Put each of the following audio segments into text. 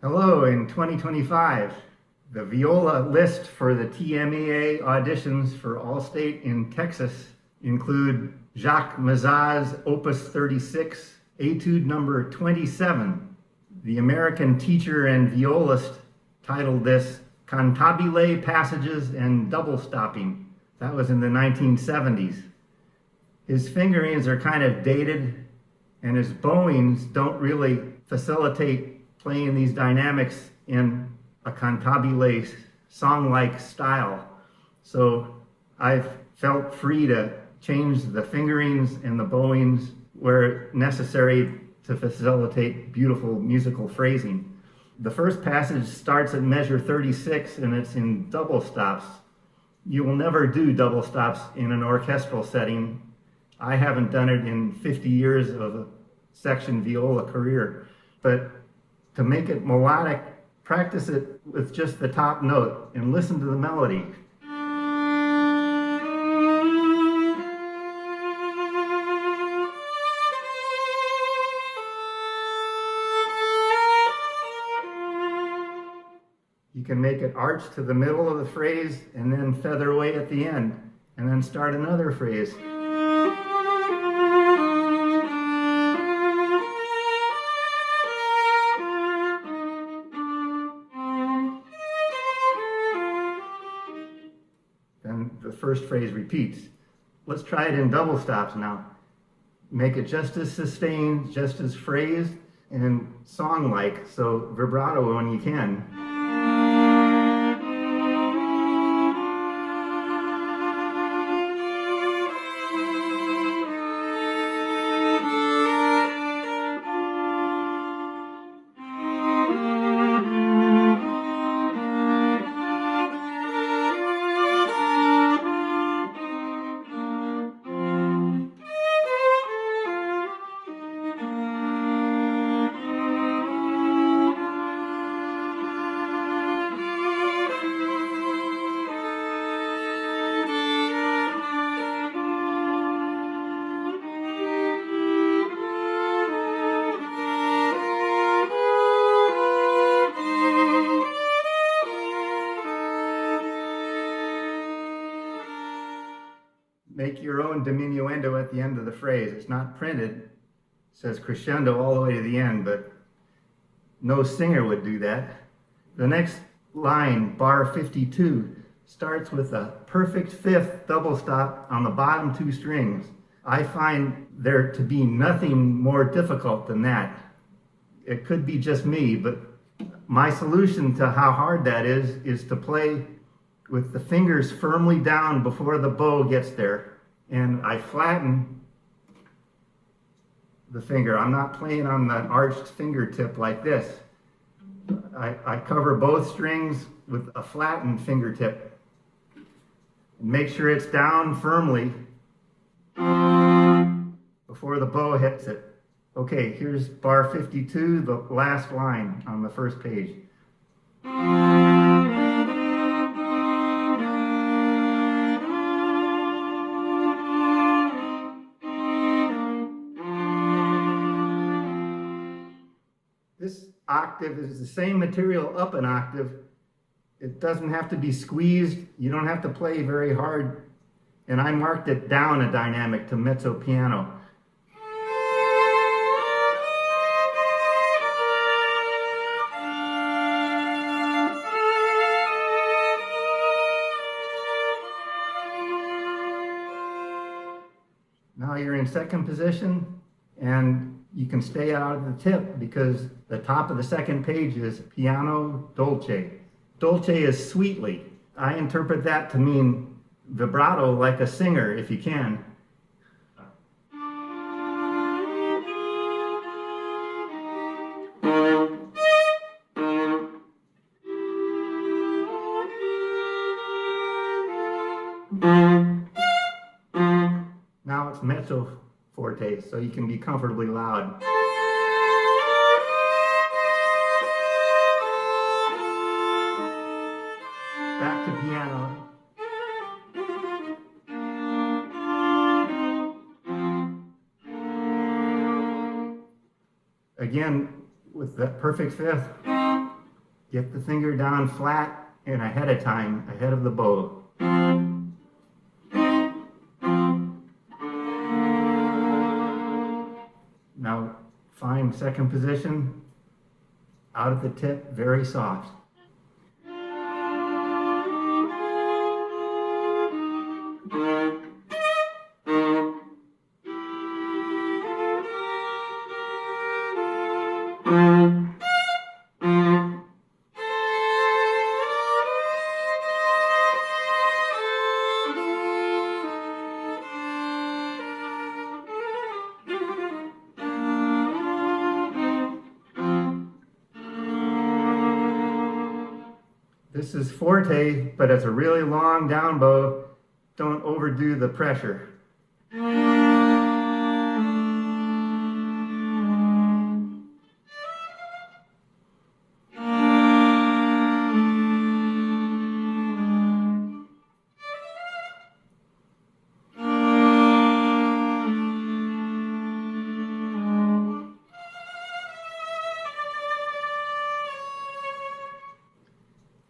Hello, in 2025, the viola list for the TMEA auditions for Allstate in Texas include Jacques Mazas' Opus 36, Etude number 27. The American teacher and violist titled this Cantabile Passages and Double Stopping. That was in the 1970s. His fingerings are kind of dated, and his bowings don't really facilitate playing these dynamics in a cantabile song-like style. So I've felt free to change the fingerings and the bowings where necessary to facilitate beautiful musical phrasing. The first passage starts at measure 36 and it's in double stops. You will never do double stops in an orchestral setting. I haven't done it in 50 years of a section viola career, but to make it melodic, practice it with just the top note and listen to the melody. You can make it arch to the middle of the phrase and then feather away at the end and then start another phrase. Then the first phrase repeats. Let's try it in double stops now. Make it just as sustained, just as phrased, and song-like, so vibrato when you can. make your own diminuendo at the end of the phrase. It's not printed. It says crescendo all the way to the end, but no singer would do that. The next line, bar 52, starts with a perfect fifth double stop on the bottom two strings. I find there to be nothing more difficult than that. It could be just me, but my solution to how hard that is to play with the fingers firmly down before the bow gets there. And I flatten the finger. I'm not playing on the arched fingertip like this. I cover both strings with a flattened fingertip. Make sure it's down firmly before the bow hits it. Okay, here's bar 52, the last line on the first page. This octave is the same material up an octave. It doesn't have to be squeezed. You don't have to play very hard. And I marked it down a dynamic to mezzo piano. Now you're in second position, and you can stay out of the tip because the top of the second page is piano dolce. Dolce is sweetly. I interpret that to mean vibrato like a singer, if you can. Now it's mezzo forte, so you can be comfortably loud. Back to piano. Again, with that perfect fifth, get the finger down flat and ahead of time, ahead of the bow. Now find second position, out of the tip, very soft. This is forte, but it's a really long down bow. Don't overdo the pressure.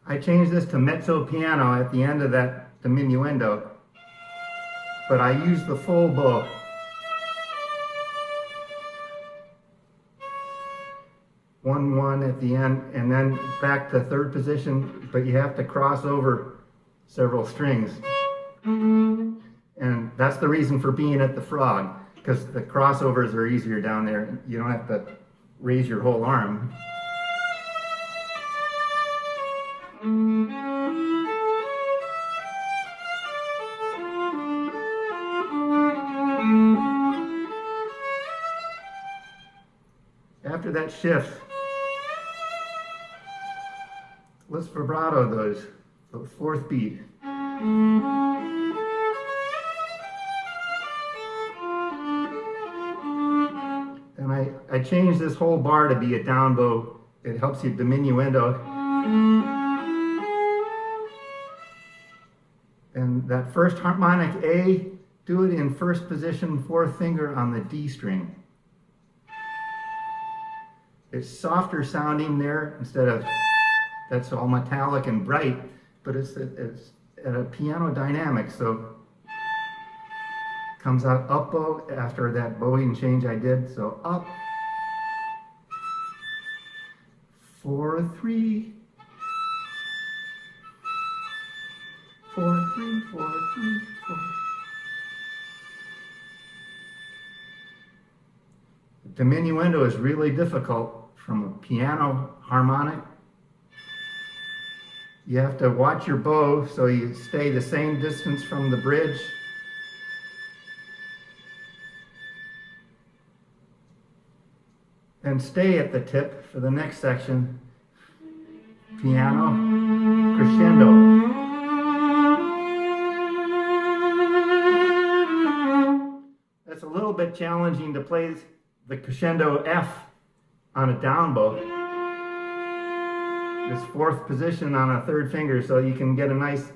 I changed this to mezzo piano at the end of that diminuendo, but I used the full bow. One at the end, and then back to third position, but you have to cross over several strings. And that's the reason for being at the frog, because the crossovers are easier down there. You don't have to raise your whole arm. After that shift, let's vibrato those, the fourth beat. And I changed this whole bar to be a down bow. It helps you diminuendo. And that first harmonic A, do it in first position, fourth finger on the D string. It's softer sounding there instead of, that's all metallic and bright, but it's at a piano dynamic, so Comes out up bow after that bowing change I did. So up, 4, 3, 4, 3, 4, 3, 4. The diminuendo is really difficult from a piano harmonic. You have to watch your bow so you stay the same distance from the bridge. And stay at the tip for the next section. Piano, crescendo. That's a little bit challenging to play the crescendo F on a down bow. This 4th position on a 3rd finger so you can get a nice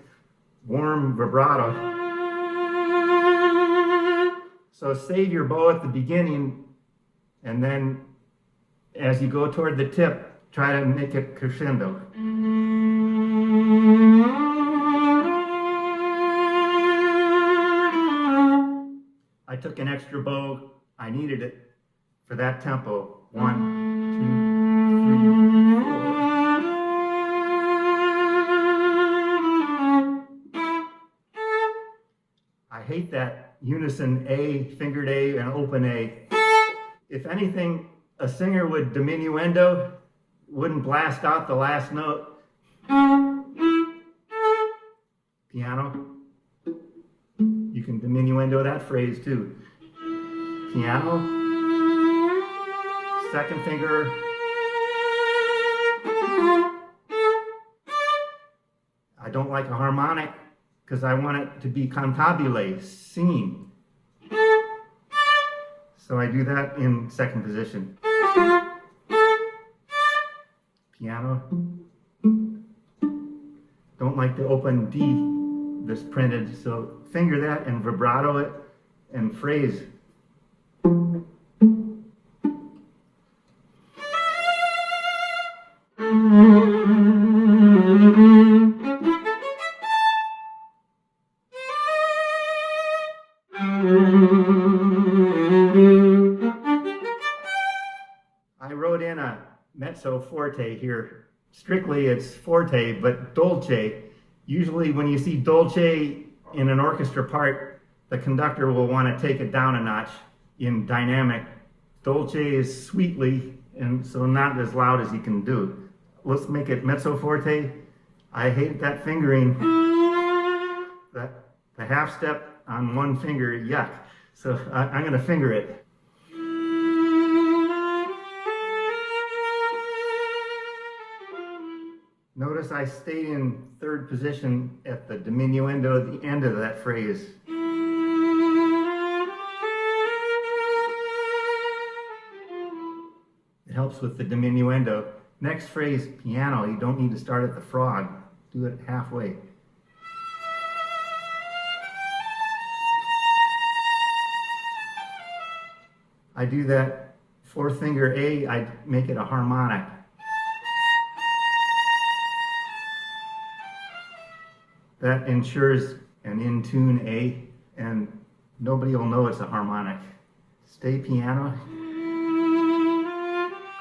warm vibrato. So save your bow at the beginning, and then as you go toward the tip, try to make it crescendo. I took an extra bow. I needed it for that tempo. 1, 2, 3, 4. I hate that unison A, fingered A, and open A. If anything, a singer with diminuendo wouldn't blast out the last note. Piano. You can diminuendo that phrase too. Piano. 2nd finger. I don't like a harmonic because I want it to be cantabile, singing. So I do that in 2nd position. Piano. Don't like the open D that's printed, so finger that and vibrato it and phrase. I wrote in a mezzo forte here. Strictly it's forte, but dolce. Usually when you see dolce in an orchestra part, the conductor will want to take it down a notch in dynamic. Dolce is sweetly, and so not as loud as you can do. Let's make it mezzo forte. I hate that fingering. The half step on one finger, yuck. So I'm going to finger it. Notice I stayed in 3rd position at the diminuendo at the end of that phrase. It helps with the diminuendo. Next phrase, piano, you don't need to start at the frog. Do it halfway. I do that 4th finger A, I make it a harmonic. That ensures an in tune A, and nobody will know it's a harmonic. Stay piano.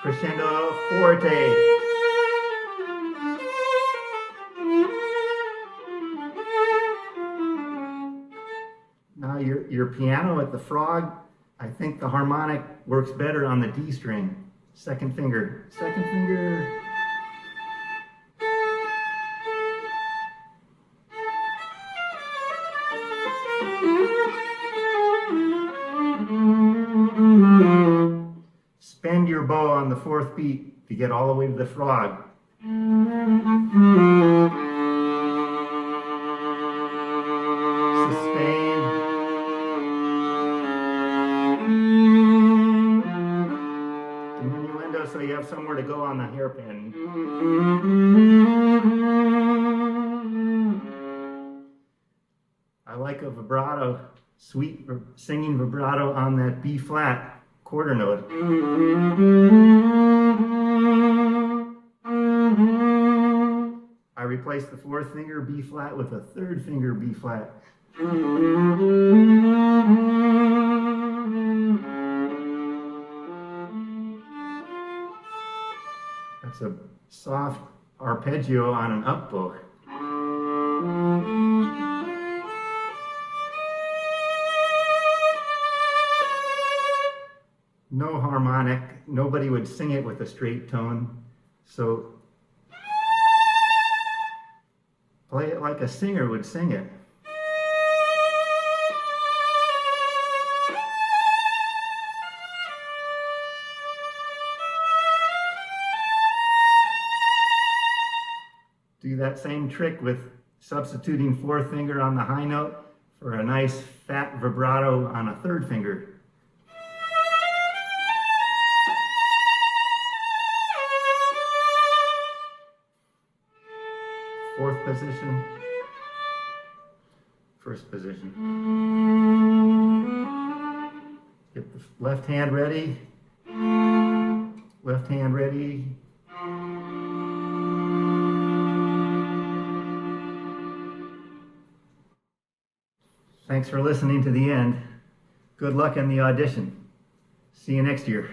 Crescendo forte. Now your piano at the frog, I think the harmonic works better on the D string. 2nd finger. 2nd finger. Spend your bow on the 4th beat to get all the way to the frog. Sustain. Diminuendo so you have somewhere to go on the hairpin. I like a vibrato, sweet singing vibrato on that B flat quarter note. I replace the 4th finger B flat with a 3rd finger B flat. That's a soft arpeggio on an up bow. No harmonic, nobody would sing it with a straight tone, so play it like a singer would sing it. Do that same trick with substituting fourth finger on the high note for a nice fat vibrato on a third finger. Fourth position, first position. Get the left hand ready, left hand ready. Thanks for listening to the end. Good luck in the audition. See you next year.